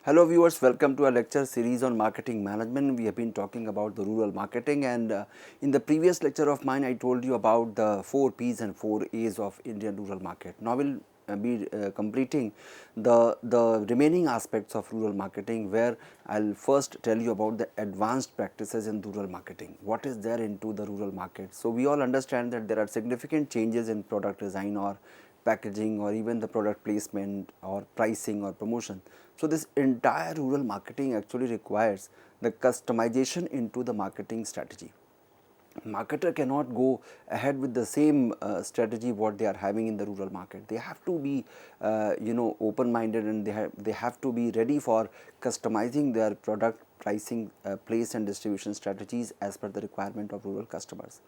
Hello viewers, welcome to a lecture series on marketing management. We have been talking about the rural marketing, and in the previous lecture of mine I told you about the 4 P's and 4 A's of Indian rural market. Now we will be completing the remaining aspects of rural marketing, where I will first tell you about the advanced practices in rural marketing. What is there into the rural market? So we all understand that there are significant changes in product design or packaging or even the product placement or pricing or promotion. So this entire rural marketing actually requires the customization into the marketing strategy. Marketer cannot go ahead with the same strategy what they are having in the rural market. They have to be open minded, and they have to be ready for customizing their product pricing, place and distribution strategies as per the requirement of rural customers.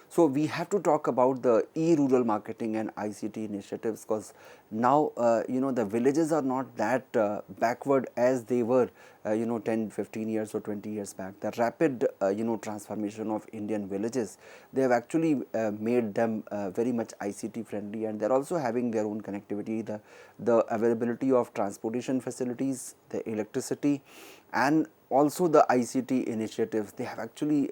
So we have to talk about the e-rural marketing and ICT initiatives, because now the villages are not that backward as they were 10, 15 years or 20 years back. The rapid transformation of Indian villages, they have actually made them very much ICT friendly, and they are also having their own connectivity, the availability of transportation facilities, the electricity, and also the ICT initiatives. They have actually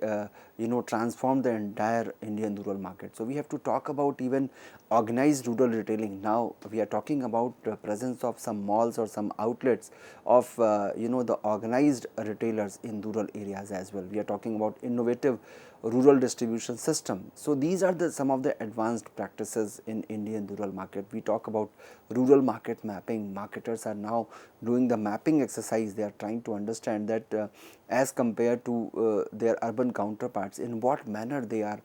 transformed the entire Indian rural market. So we have to talk about even organized rural retailing. Now we are talking about the presence of some malls or some outlets of the organized retailers in rural areas as well. We are talking about innovative rural distribution system. So these are some of the advanced practices in Indian rural market. We talk about rural market mapping. Marketers are now doing the mapping exercise. They are trying to understand that as compared to their urban counterparts, in what manner they are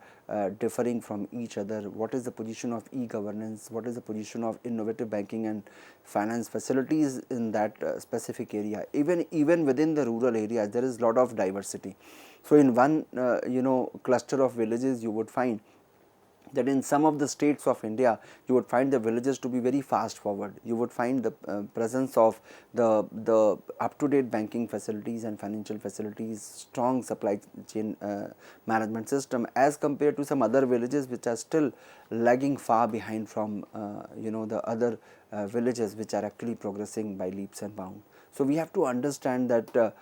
differing from each other. What is the position of e-governance? What is the position of innovative banking and finance facilities in that specific area? Even within the rural areas, there is a lot of diversity. So in one cluster of villages, you would find that in some of the states of India, you would find the villages to be very fast forward. You would find the presence of the up-to-date banking facilities and financial facilities, strong supply chain management system, as compared to some other villages which are still lagging far behind from the other villages which are actually progressing by leaps and bounds. So we have to understand that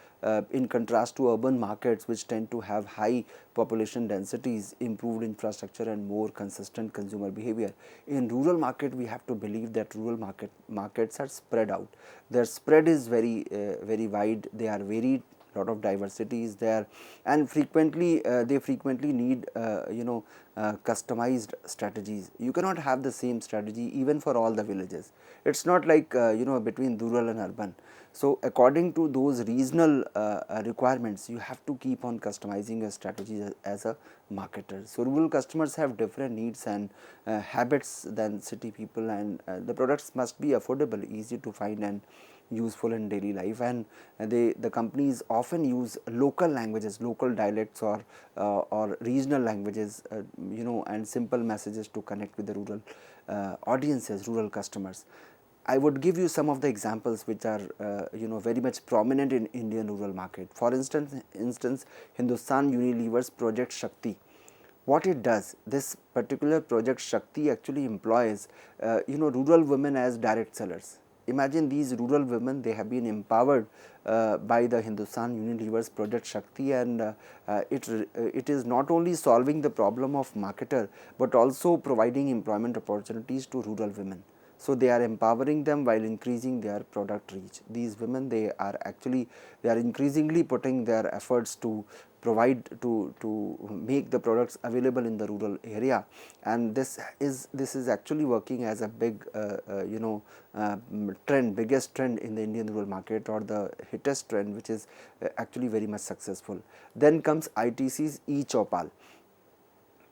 in contrast to urban markets, which tend to have high population densities, improved infrastructure and more consistent consumer behavior, in rural market we have to believe that rural markets are spread out. Their spread is very wide. They are varied. Lot of diversity is there, and frequently they frequently need customized strategies. You cannot have the same strategy even for all the villages. It's not like between rural and urban. So according to those regional requirements, you have to keep on customizing your strategy as a marketer. So rural customers have different needs and habits than city people, and the products must be affordable, easy to find and useful in daily life, and the companies often use local languages, local dialects, or regional languages, and simple messages to connect with the rural audiences, rural customers. I would give you some of the examples which are very much prominent in Indian rural market. For instance, Hindustan Unilever's Project Shakti. What it does, this particular Project Shakti actually employs rural women as direct sellers. Imagine these rural women, they have been empowered by the Hindustan Unilever's Project Shakti, and it is not only solving the problem of marketer, but also providing employment opportunities to rural women. So they are empowering them while increasing their product reach. These women, they are increasingly putting their efforts to provide to make the products available in the rural area, and this is actually working as a big biggest trend in the Indian rural market, or the hittest trend, which is actually very much successful. Then comes ITC's e-Chopal.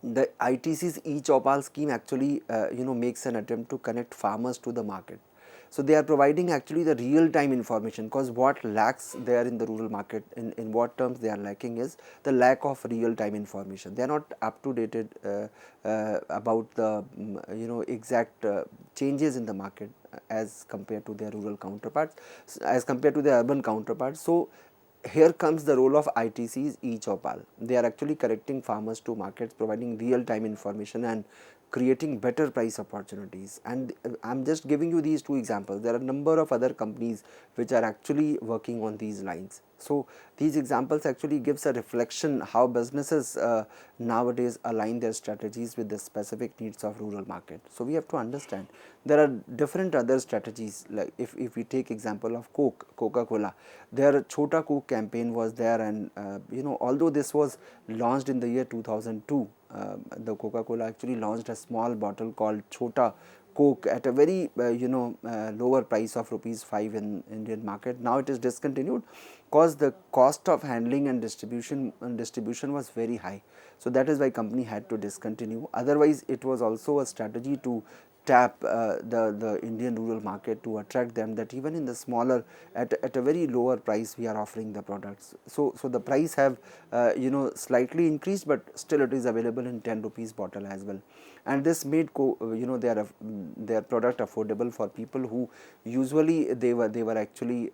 The ITC's e-Chopal scheme actually makes an attempt to connect farmers to the market. So they are providing actually the real time information, because what lacks there in the rural market, in what terms they are lacking, is the lack of real time information. They are not up to date about the exact changes in the market as compared to their rural counterparts, as compared to their urban counterparts. So here comes the role of ITC's e-Chopal. They are actually connecting farmers to markets, providing real time information and creating better price opportunities. And I'm just giving you these two examples. There are a number of other companies which are actually working on these lines. So these examples actually gives a reflection how businesses nowadays align their strategies with the specific needs of rural market. So we have to understand there are different other strategies, like if we take example of Coca-Cola, their Chota Coke campaign was there, and although this was launched in the year 2002, the Coca-Cola actually launched a small bottle called Chota Coke at a very lower price of rupees 5 in Indian market. Now it is discontinued because the cost of handling and distribution was very high. So that is why company had to discontinue. Otherwise, it was also a strategy to tap the Indian rural market, to attract them, that even in the smaller, at a very lower price we are offering the products. So the price have slightly increased, but still it is available in 10 rupees bottle as well. And this made their product affordable for people who usually they were actually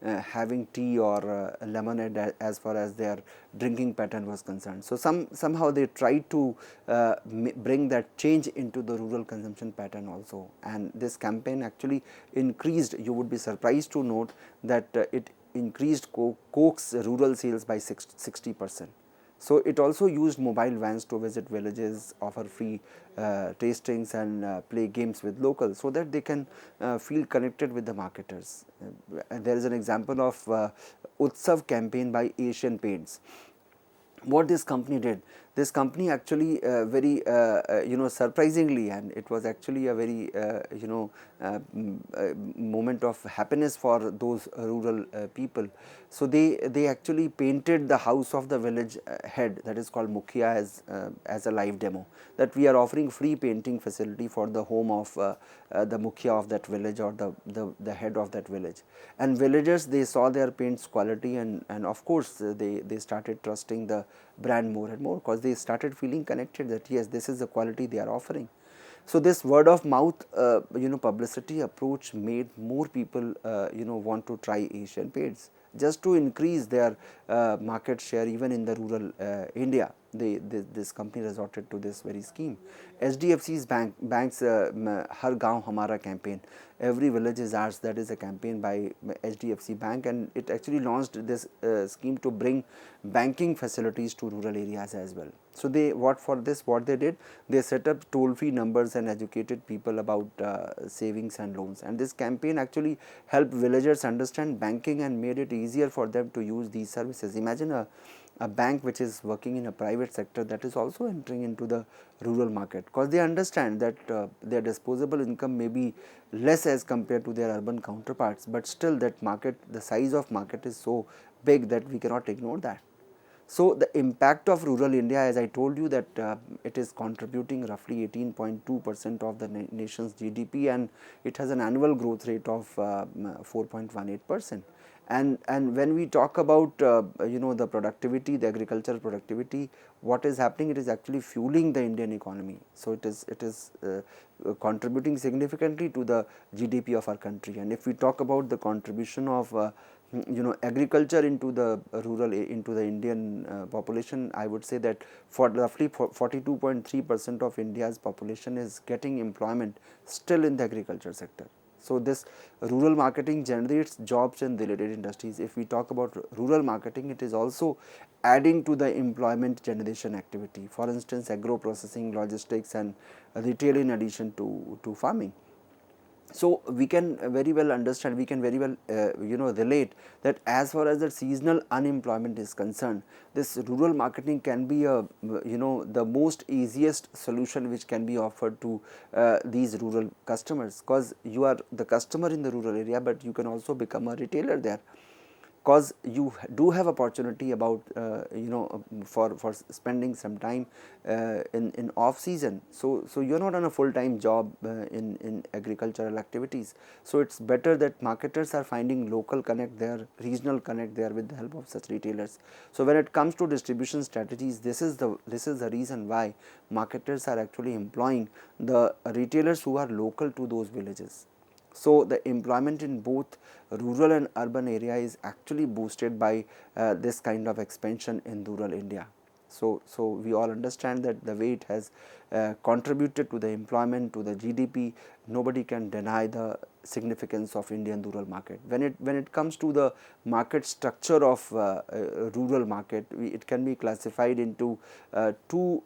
having tea or lemonade as far as their drinking pattern was concerned. So somehow they tried to bring that change into the rural consumption pattern also, and this campaign actually increased. You would be surprised to note that it increased Coke's rural sales by 60%. So it also used mobile vans to visit villages, offer free tastings, and play games with locals, so that they can feel connected with the marketers. There is an example of Utsav campaign by Asian Paints. What this company did, this company actually very surprisingly, and it was actually a very moment of happiness for those rural people. So they actually painted the house of the village head, that is called Mukhya, as a live demo, that we are offering free painting facility for the home of the Mukhya of that village, or the head of that village. And villagers, they saw their paints quality, and of course they started trusting the brand more and more, because they started feeling connected that yes, this is the quality they are offering. So this word of mouth publicity approach made more people want to try Asian Paints, just to increase their market share even in the rural India. This company resorted to this very scheme. HDFC's bank's Har Gaon Hamara campaign, every village is ours, that is a campaign by HDFC Bank, and it actually launched this scheme to bring banking facilities to rural areas as well. So what they did, they set up toll-free numbers and educated people about savings and loans. And this campaign actually helped villagers understand banking and made it easier for them to use these services. Imagine a bank which is working in a private sector that is also entering into the rural market, because they understand that their disposable income may be less as compared to their urban counterparts, but still that market, the size of market is so big that we cannot ignore that. So the impact of rural India, as I told you, that it is contributing roughly 18.2% of the nation's GDP, and it has an annual growth rate of 4.18%. And when we talk about the productivity, the agricultural productivity, what is happening? It is actually fueling the Indian economy. So it is contributing significantly to the GDP of our country. And if we talk about the contribution of agriculture into the into the Indian population, I would say that for roughly 42.3% of India's population is getting employment still in the agriculture sector. So this rural marketing generates jobs in related industries. If we talk about rural marketing, it is also adding to the employment generation activity. For instance, agro processing, logistics, and retail, in addition to farming. So we can very well understand, we can very well relate that as far as the seasonal unemployment is concerned, this rural marketing can be a the most easiest solution which can be offered to these rural customers, because you are the customer in the rural area, but you can also become a retailer there, because you do have opportunity about for spending some time in off season. So you are not on a full time job in agricultural activities. So it's better that marketers are finding local connect there, regional connect there with the help of such retailers. So when it comes to distribution strategies, this is the reason why marketers are actually employing the retailers who are local to those villages. So the employment in both rural and urban area is actually boosted by this kind of expansion in rural India. So we all understand that the way it has contributed to the employment, to the GDP, nobody can deny the significance of Indian rural market. When it comes to the market structure of rural market, it can be classified into two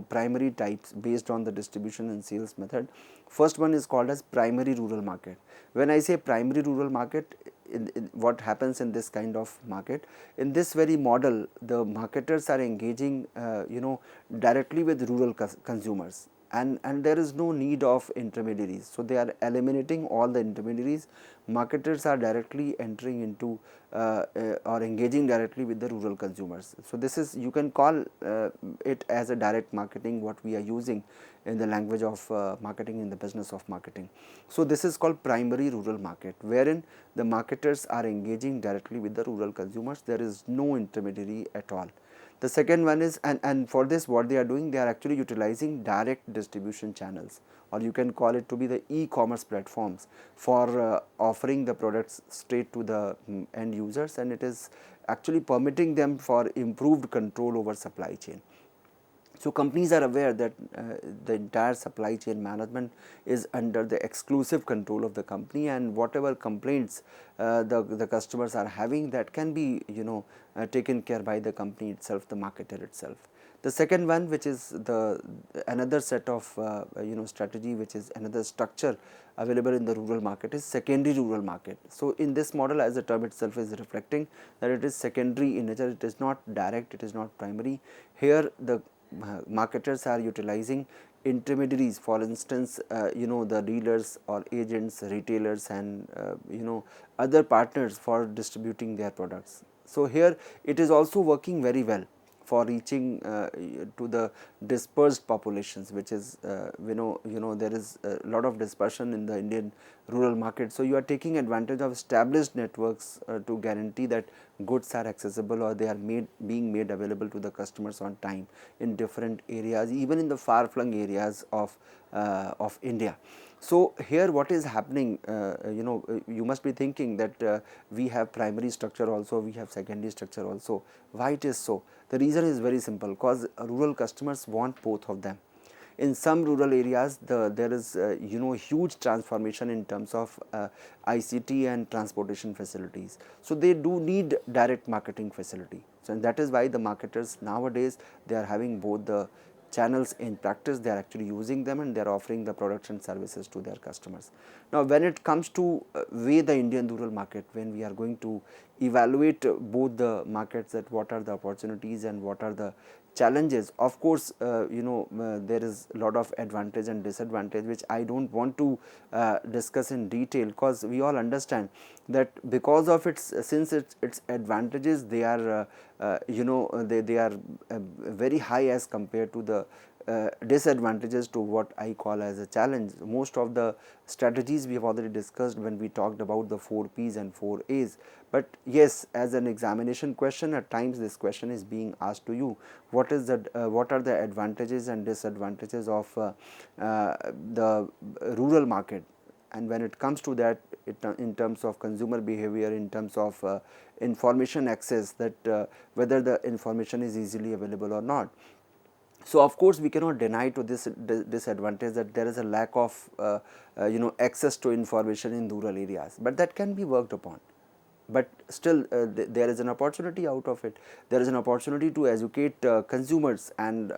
primary types based on the distribution and sales method. First one is called as primary rural market. When I say primary rural market, in what happens in this kind of market, in this very model, the marketers are engaging directly with rural consumers, and there is no need of intermediaries. So they are eliminating all the intermediaries. Marketers are directly entering into or engaging directly with the rural consumers. So this is, you can call it as a direct marketing, what we are using in the language of marketing, in the business of marketing. So this is called primary rural market, wherein the marketers are engaging directly with the rural consumers. There is no intermediary at all. The second one is, and for this what they are doing, they are actually utilizing direct distribution channels, or you can call it to be the e-commerce platforms for offering the products straight to the end users, and it is actually permitting them for improved control over supply chain. So companies are aware that the entire supply chain management is under the exclusive control of the company, and whatever complaints the customers are having, that can be taken care by the company itself, the marketer itself. The second one, which is the another set of strategy, which is another structure available in the rural market, is secondary rural market. So in this model, as the term itself is reflecting, that it is secondary in nature, it is not direct, it is not primary. Here the marketers are utilizing intermediaries, for instance the dealers or agents, retailers, and other partners for distributing their products. So here it is also working very well for reaching to the dispersed populations, which is there is a lot of dispersion in the Indian rural market. So you are taking advantage of established networks to guarantee that goods are accessible, or they are being made available to the customers on time in different areas, even in the far flung areas of India. So here what is happening, you must be thinking that we have primary structure also, we have secondary structure also. Why it is so? The reason is very simple, because rural customers want both of them. In some rural areas, there is huge transformation in terms of ICT and transportation facilities. So they do need direct marketing facility. So and that is why the marketers nowadays, they are having both the channels in practice. They are actually using them, and they are offering the products and services to their customers. Now when it comes to weigh the Indian rural market, when we are going to evaluate both the markets, that what are the opportunities and what are the challenges, of course there is a lot of advantage and disadvantage, which I don't want to discuss in detail, because we all understand that because of its its advantages, they are they are very high as compared to the disadvantages, to what I call as a challenge. Most of the strategies we have already discussed when we talked about the 4 Ps and 4 As. But yes, as an examination question, at times this question is being asked to you: what is the what are the advantages and disadvantages of the rural market? And when it comes to that, in terms of consumer behavior, in terms of information access, that whether the information is easily available or not. So of course we cannot deny to this disadvantage, that there is a lack of access to information in rural areas, but that can be worked upon. But still there is an opportunity out of it. There is an opportunity to educate consumers, and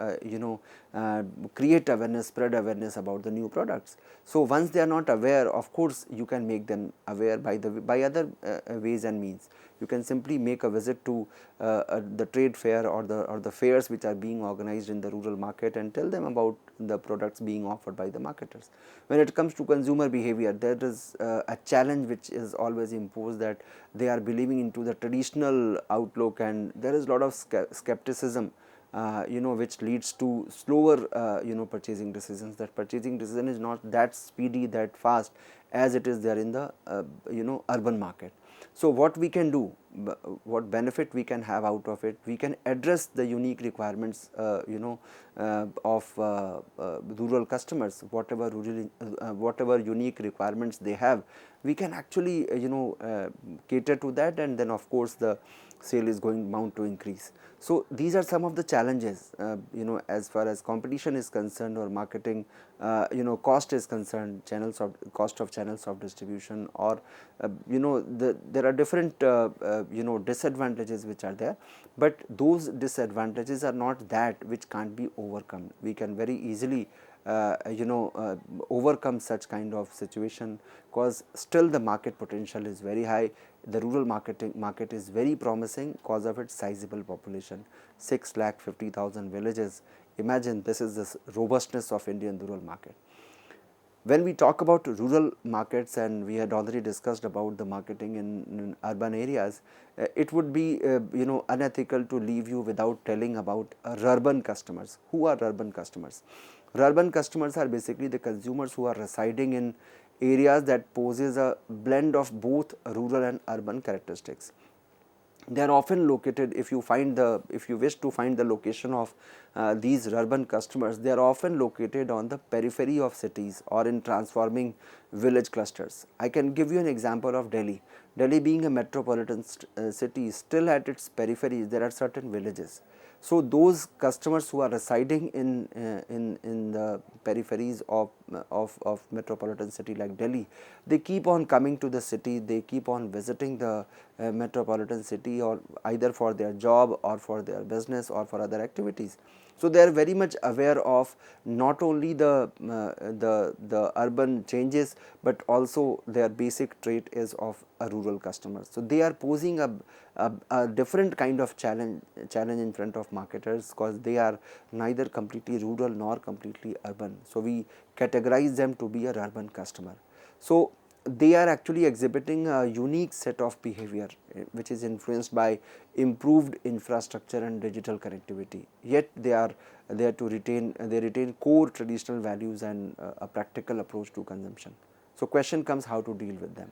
create awareness, spread awareness about the new products. So once they are not aware, of course you can make them aware by other ways and means. You can simply make a visit to the trade fair, or the fairs which are being organized in the rural market, and tell them about the products being offered by the marketers. When it comes to consumer behavior, there is a challenge which is always imposed, that they are believing into the traditional outlook, and there is a lot of skepticism which leads to slower purchasing decisions. That purchasing decision is not that speedy, that fast as it is there in the urban market. So what we can do, what benefit we can have out of it, we can address the unique requirements of rural customers. Whatever unique requirements they have, we can actually cater to that. And then of course the sale is going bound to increase. So these are some of the challenges, as far as competition is concerned, or marketing, cost is concerned, channels of cost of channels of distribution, or there are different disadvantages which are there, but those disadvantages are not that which can't be overcome. We can very easily overcome such kind of situation, because still the market potential is very high. The rural market is very promising because of its sizable population, 6,50,000 villages. Imagine, this is the robustness of Indian rural market. When we talk about rural markets, and we had already discussed about the marketing in urban areas, it would be unethical to leave you without telling about urban customers. Who are urban customers? Urban customers are basically the consumers who are residing in areas that poses a blend of both rural and urban characteristics. They are often located, if you wish to find the location of these urban customers, they are often located on the periphery of cities or in transforming village clusters. I can give you an example of Delhi. Delhi being a metropolitan city, still at its peripheries there are certain villages. So those customers who are residing in the peripheries of metropolitan city like Delhi, they keep on coming to the city, they keep on visiting the metropolitan city, or either for their job or for their business or for other activities. So they are very much aware of not only the urban changes, but also their basic trait is of a rural customer. So they are posing a different kind of challenge in front of marketers, because they are neither completely rural nor completely urban. So we categorize them to be a urban customer. So they are actually exhibiting a unique set of behavior, which is influenced by improved infrastructure and digital connectivity, yet they are there to retain core traditional values and a practical approach to consumption. So question comes, how to deal with them?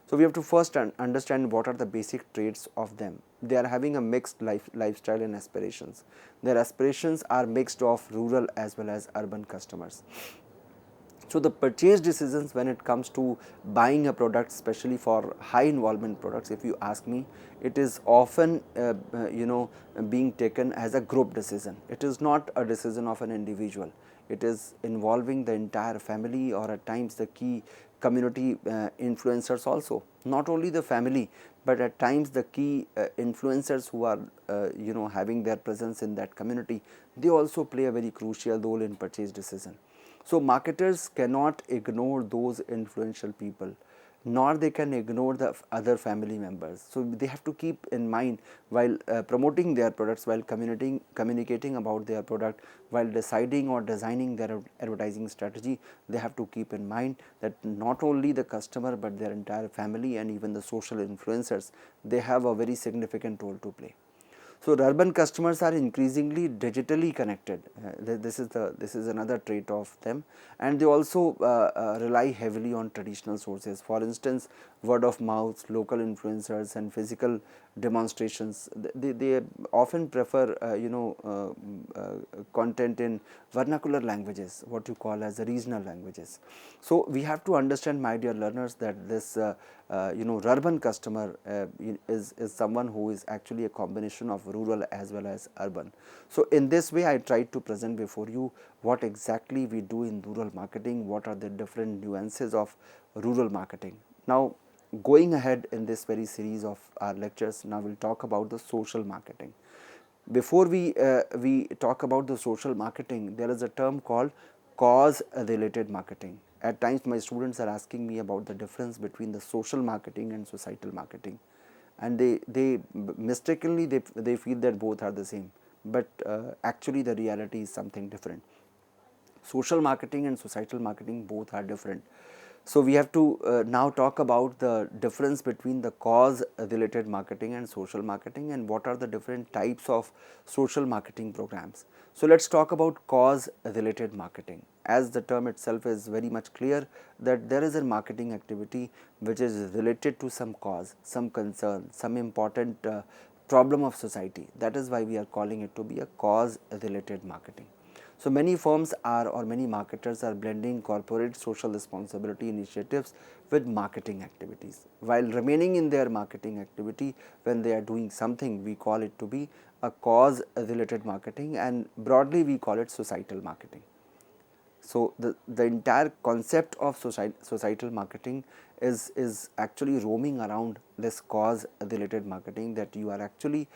So we have to first understand what are the basic traits of them. They are having a mixed lifestyle and aspirations. Their aspirations are mixed of rural as well as urban customers. So the purchase decisions when it comes to buying a product, especially for high involvement products, if you ask me, it is often being taken as a group decision. It is not a decision of an individual. It is involving the entire family, or at times the key community influencers also. Not only the family, but at times the key influencers who are having their presence in that community, they also play a very crucial role in purchase decision. So marketers cannot ignore those influential people, nor they can ignore the other family members. So they have to keep in mind while promoting their products, while communicating about their product, while deciding or designing their advertising strategy, they have to keep in mind that not only the customer, but their entire family and even the social influencers, they have a very significant role to play. So urban customers are increasingly digitally connected. This is another trait of them, and they also rely heavily on traditional sources. For instance, word of mouth, local influencers, and physical demonstrations. They often prefer content in vernacular languages, what you call as the regional languages. So we have to understand, my dear learners, that this urban customer is someone who is actually a combination of rural as well as urban. So in this way, I tried to present before you what exactly we do in rural marketing, what are the different nuances of rural marketing. Now going ahead in this very series of our lectures, now we'll talk about the social marketing. Before we talk about the social marketing, there is a term called cause related marketing. At times my students are asking me about the difference between the social marketing and societal marketing, and they mistakenly they feel that both are the same, but actually the reality is something different. Social marketing and societal marketing both are different. So we have to now talk about the difference between the cause related marketing and social marketing, and what are the different types of social marketing programs. So let's talk about cause related marketing. As the term itself is very much clear, that there is a marketing activity which is related to some cause, some concern, some important problem of society. That is why we are calling it to be a cause related marketing. So many firms are, or many marketers are blending corporate social responsibility initiatives with marketing activities. While remaining in their marketing activity, when they are doing something, we call it to be a cause related marketing, and broadly we call it societal marketing. So the entire concept of societal marketing is actually roaming around this cause related marketing, that you are actually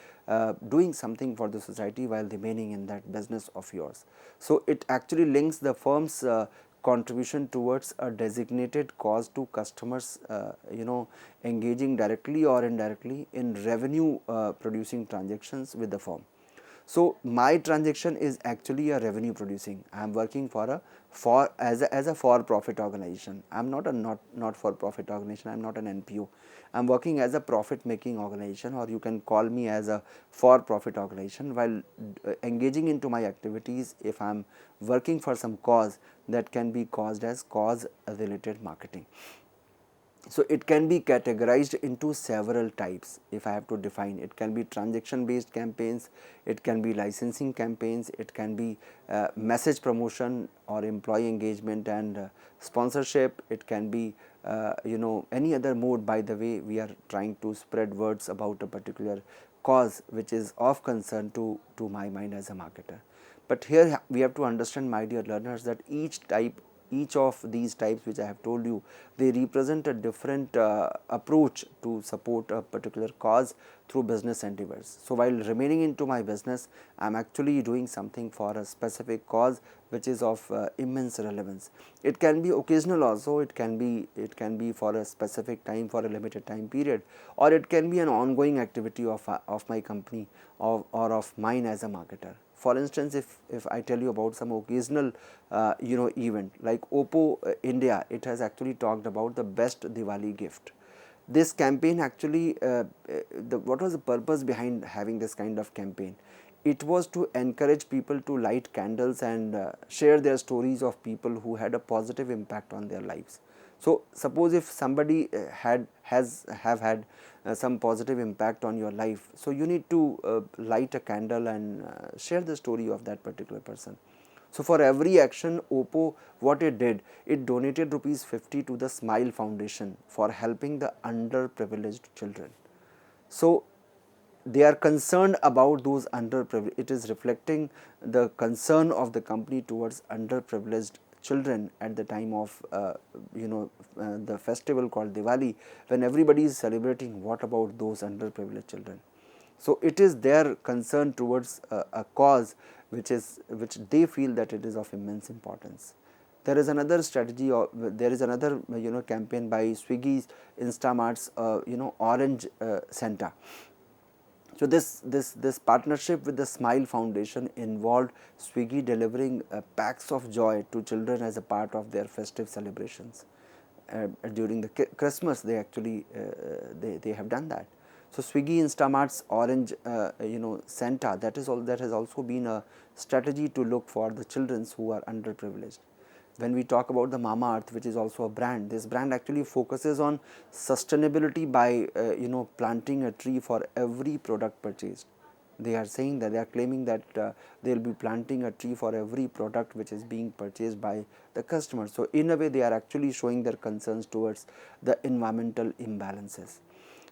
doing something for the society while remaining in that business of yours. So it actually links the firm's contribution towards a designated cause to customers, engaging directly or indirectly in revenue producing transactions with the firm. So my transaction is actually a revenue producing. I am working for a as a for profit organization. I am not a not for profit organization. I am not an NPO. I am working as a profit making organization, or you can call me as a for profit organization. While engaging into my activities, if I am working for some cause, that can be caused as cause related marketing. So it can be categorized into several types. If I have to define, it can be transaction based campaigns, it can be licensing campaigns, it can be message promotion or employee engagement and sponsorship, it can be any other mode. By the way, we are trying to spread words about a particular cause which is of concern to my mind as a marketer. But here we have to understand, my dear learners, that each of these types which I have told you, they represent a different approach to support a particular cause through business endeavors. So while remaining into my business, I am actually doing something for a specific cause which is of immense relevance. It can be occasional also, it can be for a specific time, for a limited time period, or it can be an ongoing activity of my company or of mine as a marketer. For instance, if I tell you about some occasional event like Oppo India, it has actually talked about the best Diwali gift. This campaign actually, what was the purpose behind having this kind of campaign? It was to encourage people to light candles and share their stories of people who had a positive impact on their lives. So suppose if somebody have had some positive impact on your life, so you need to light a candle and share the story of that particular person. So for every action, Oppo, what it did, it donated rupees 50 to the Smile Foundation for helping the underprivileged children. So they are concerned about those underprivileged. It is reflecting the concern of the company towards underprivileged children at the time of the festival called Diwali, when everybody is celebrating. What about those underprivileged children? So it is their concern towards a cause which they feel that it is of immense importance. There is another strategy, or there is another campaign by Swiggy's, Instamart's Orange Santa. So this partnership with the Smile Foundation involved Swiggy delivering packs of joy to children as a part of their festive celebrations. During the Christmas, they actually they have done that. So Swiggy Instamart's Orange Santa, that has also been a strategy to look for the children who are underprivileged. When we talk about the Mamaearth, which is also a brand, this brand actually focuses on sustainability by planting a tree for every product purchased. They are saying that, they are claiming that they will be planting a tree for every product which is being purchased by the customer. So in a way, they are actually showing their concerns towards the environmental imbalances.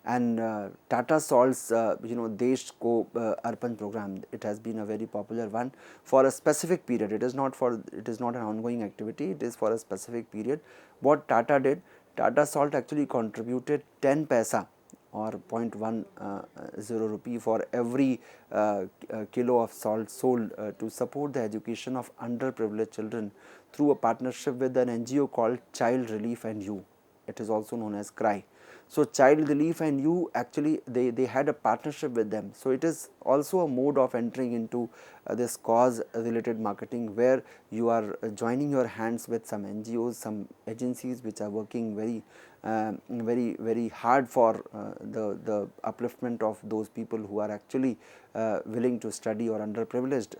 And Tata Salt's Desh Ko Arpan program, it has been a very popular one for a specific period. It is not an ongoing activity, it is for a specific period. What Tata did, Tata Salt actually contributed 10 paisa or 0.10 rupee for every kilo of salt sold to support the education of underprivileged children through a partnership with an NGO called Child Relief and You. It is also known as CRY. So Child Relief and You, actually they had a partnership with them. So it is also a mode of entering into this cause related marketing, where you are joining your hands with some NGOs, some agencies which are working very hard for the upliftment of those people who are actually willing to study or underprivileged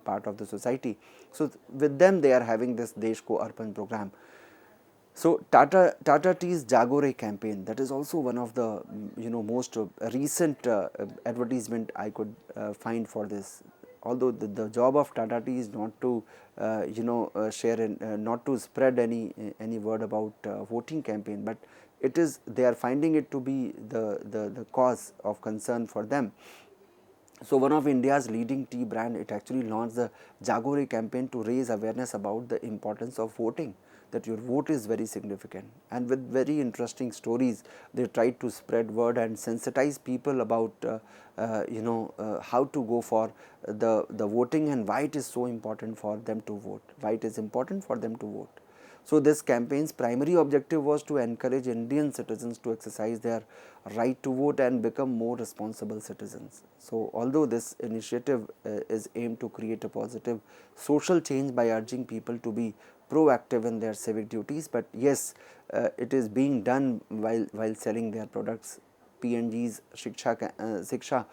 part of the society. So with them, they are having this Desh Ko Arpan program. So Tata Tea's Jagore campaign, that is also one of the most recent advertisement I could find for this although the job of Tata Tea is not to share and not to spread any word about voting campaign, but it is, they are finding it to be the cause of concern for them. So one of India's leading tea brand, it actually launched the Jagore campaign to raise awareness about the importance of voting, that your vote is very significant. And with very interesting stories, they tried to spread word and sensitize people about how to go for the voting and why it is so important for them to vote, why it is important for them to vote. So this campaign's primary objective was to encourage Indian citizens to exercise their right to vote and become more responsible citizens. So although this initiative is aimed to create a positive social change by urging people to be proactive in their civic duties, but yes, it is being done while selling their products. PNG's Shiksha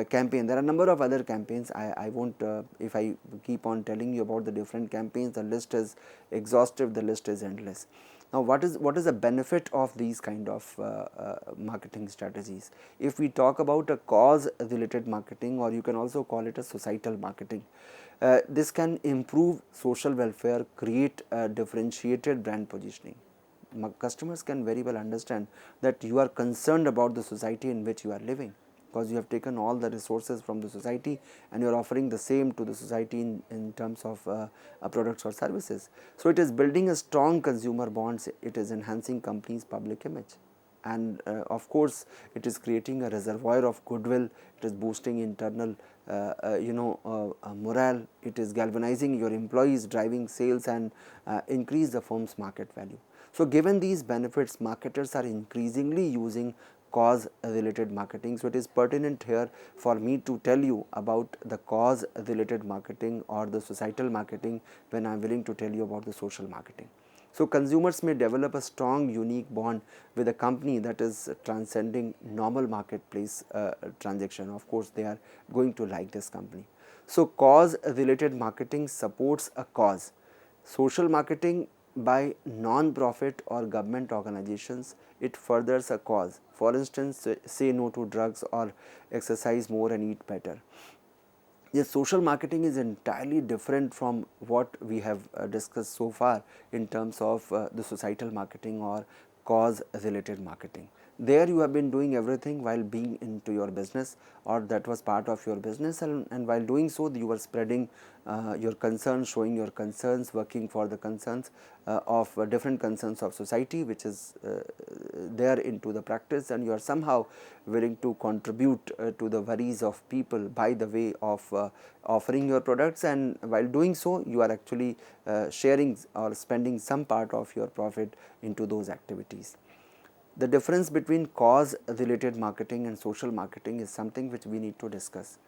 campaign. There are a number of other campaigns. I won't, if I keep on telling you about the different campaigns, the list is exhaustive, the list is endless. Now, what is the benefit of these kind of marketing strategies? If we talk about a cause related marketing, or you can also call it a societal marketing, this can improve social welfare, create a differentiated brand positioning. Customers can very well understand that you are concerned about the society in which you are living, because you have taken all the resources from the society and you are offering the same to the society in terms of products or services. So it is building a strong consumer bonds, it is enhancing companies' public image, and of course it is creating a reservoir of goodwill, it is boosting internal morale, it is galvanizing your employees, driving sales, and increase the firm's market value. So given these benefits, marketers are increasingly using cause related marketing. So it is pertinent here for me to tell you about the cause related marketing or the societal marketing when I am willing to tell you about the social marketing. So consumers may develop a strong unique bond with a company that is transcending normal marketplace transaction. Of course, they are going to like this company. So cause related marketing supports a cause. Social marketing by non-profit or government organizations, it furthers a cause. For instance, say no to drugs or exercise more and eat better. Yes, social marketing is entirely different from what we have discussed so far in terms of the societal marketing or cause related marketing. There you have been doing everything while being into your business, or that was part of your business, and while doing so you were spreading your concerns, showing your concerns, working for the concerns of different concerns of society which is there into the practice, and you are somehow willing to contribute to the worries of people by the way of offering your products, and while doing so you are actually sharing or spending some part of your profit into those activities. The difference between cause related marketing and social marketing is something which we need to discuss.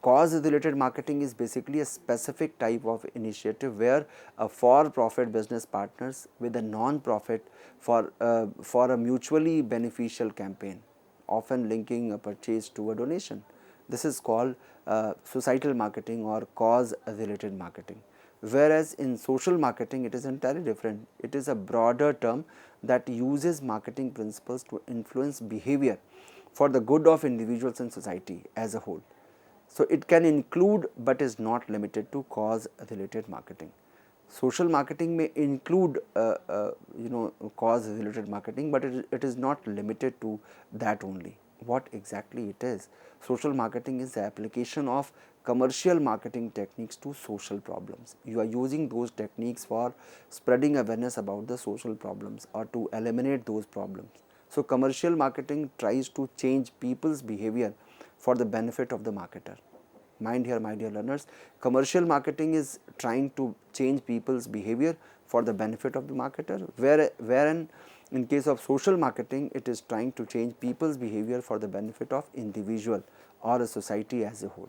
Cause related marketing is basically a specific type of initiative where a for profit business partners with a non profit for a mutually beneficial campaign, often linking a purchase to a donation. This is called societal marketing or cause related marketing. Whereas in social marketing it is entirely different. It is a broader term that uses marketing principles to influence behavior for the good of individuals and society as a whole. So it can include but is not limited to cause related marketing. Social marketing may include cause related marketing, but it is not limited to that only. What exactly it is? Social marketing is the application of commercial marketing techniques to social problems. You are using those techniques for spreading awareness about the social problems or to eliminate those problems. So commercial marketing tries to change people's behavior for the benefit of the marketer. Mind here, my dear learners, commercial marketing is trying to change people's behavior for the benefit of the marketer, wherein in case of social marketing, it is trying to change people's behavior for the benefit of individual or a society as a whole.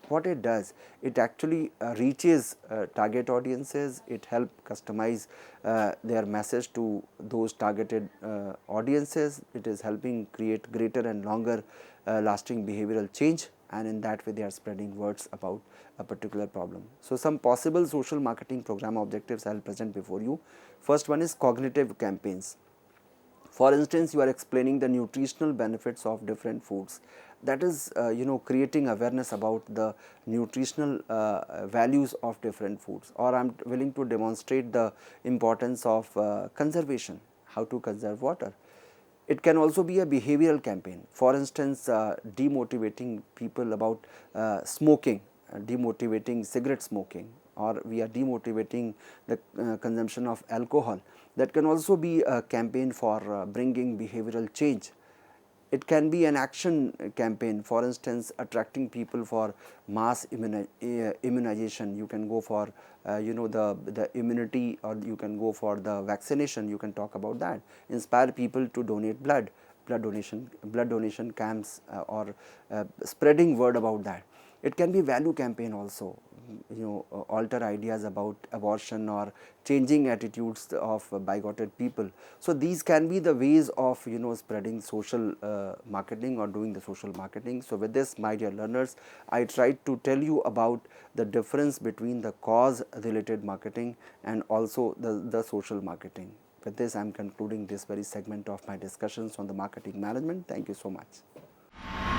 What it does, it actually reaches target audiences, it helps customize their message to those targeted audiences, it is helping create greater and longer lasting behavioral change, and in that way they are spreading words about a particular problem. So some possible social marketing program objectives I will present before you. First one is cognitive campaigns. For instance, you are explaining the nutritional benefits of different foods. That is, creating awareness about the nutritional values of different foods. Or I am willing to demonstrate the importance of conservation, how to conserve water. It can also be a behavioral campaign. For instance, demotivating people about smoking, demotivating cigarette smoking, or we are demotivating the consumption of alcohol. That can also be a campaign for bringing behavioral change. It can be an action campaign, for instance, attracting people for mass immunization. You can go for the immunity, or you can go for the vaccination. You can talk about that. Inspire people to donate blood donation camps, or spreading word about that. It can be value campaign also, alter ideas about abortion or changing attitudes of bigoted people. So these can be the ways of spreading social marketing or doing the social marketing. So with this, my dear learners, I tried to tell you about the difference between the cause related marketing and also the social marketing. With this, I am concluding this very segment of my discussions on the marketing management. Thank you so much.